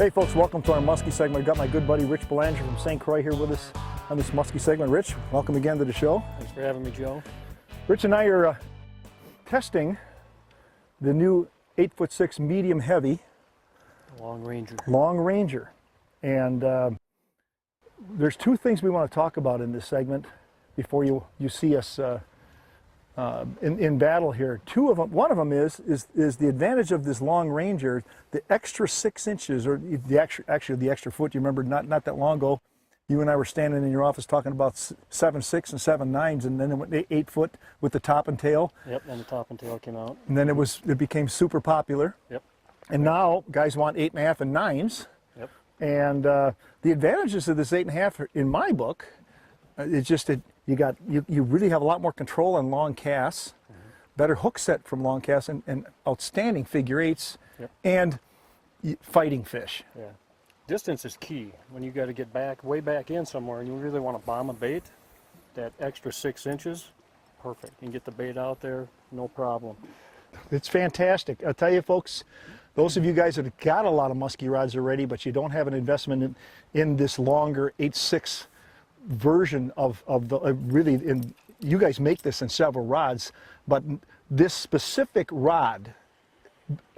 Hey folks, welcome to our Musky segment. I've got my good buddy Rich Belanger from St. Croix here with us on this Musky segment. Rich, welcome again to the show. Thanks for having me, Joe. Rich and I are testing the new 8'6" medium heavy Long Ranger. Long Ranger. And there's two things we want to talk about in this segment before you see us in battle here. Two of them, one of them is the advantage of this Long Ranger, the extra 6 inches, or actually the extra foot. You remember not that long ago, you and I were standing in your office talking about 7.6 and 7.9s, and then it went 8 foot with the top and tail. Yep, and the top and tail came out. And then it became super popular. Yep. And now guys want 8.5 and 9s. Yep. And the advantages of this 8.5, in my book, it's just that you really have a lot more control on long casts, better hook set from long casts, and outstanding figure 8s, yep, and fighting fish. Yeah. Distance is key. When you got to get way back in somewhere and you really want to bomb a bait, that extra 6 inches, perfect. You can get the bait out there, no problem. It's fantastic. I'll tell you folks, those of you guys that have got a lot of musky rods already, but you don't have an investment in this longer 8.6 version of the you guys make this in several rods, but this specific rod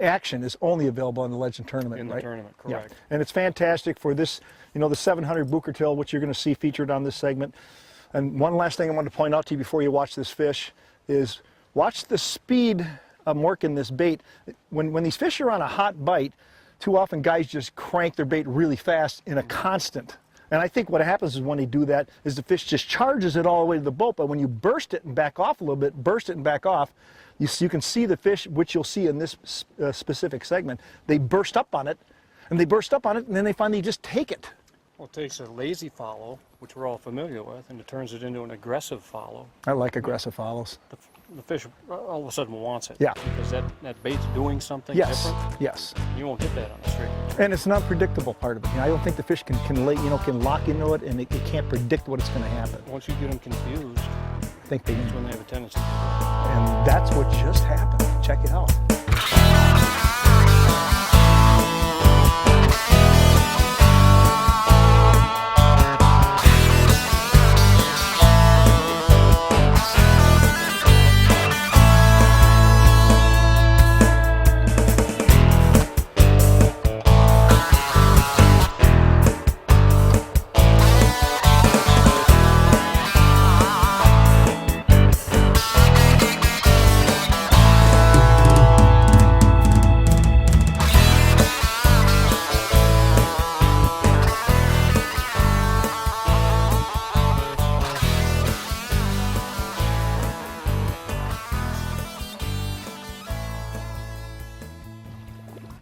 action is only available in the Legend tournament, in the right? tournament, correct. Yeah. And it's fantastic for this, the 700 Bucktail, which you're going to see featured on this segment. And one last thing I want to point out to you before you watch this fish is watch the speed I'm working this bait. When these fish are on a hot bite, too often guys just crank their bait really fast in a constant. And I think what happens is when they do that is the fish just charges it all the way to the boat, but when you burst it and back off a little bit, burst it and back off, you can see the fish, which you'll see in this specific segment, they burst up on it, and then they finally just take it. Well, it takes a lazy follow, which we're all familiar with, and it turns it into an aggressive follow. I like aggressive follows. The fish all of a sudden wants it. Yeah. Because that bait's doing something Yes, different. yes. You won't get that on the street. And it's not predictable part of it. I don't think the fish can lock into it, and it can't predict what it's going to happen. Once you get them confused, I think that's when they have a tendency to do and that's what just happened. Check it out.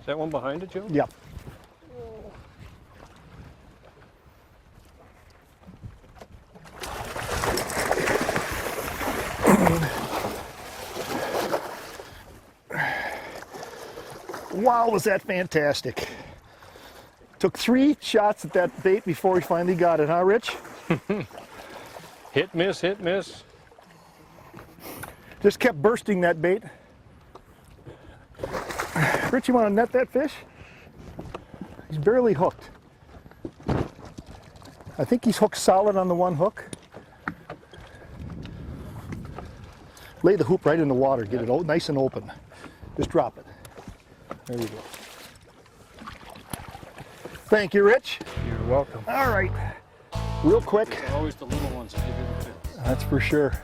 Is that one behind it, Joe? Yep. Wow, was that fantastic. Took 3 shots at that bait before we finally got it, huh, Rich? Hit, miss, hit, miss. Just kept bursting that bait. Rich, you want to net that fish? He's barely hooked. I think he's hooked solid on the one hook. Lay the hoop right in the water, get it nice and open. Just drop it. There you go. Thank you, Rich. You're welcome. All right, real quick. Always the little ones that give you the fish. That's for sure.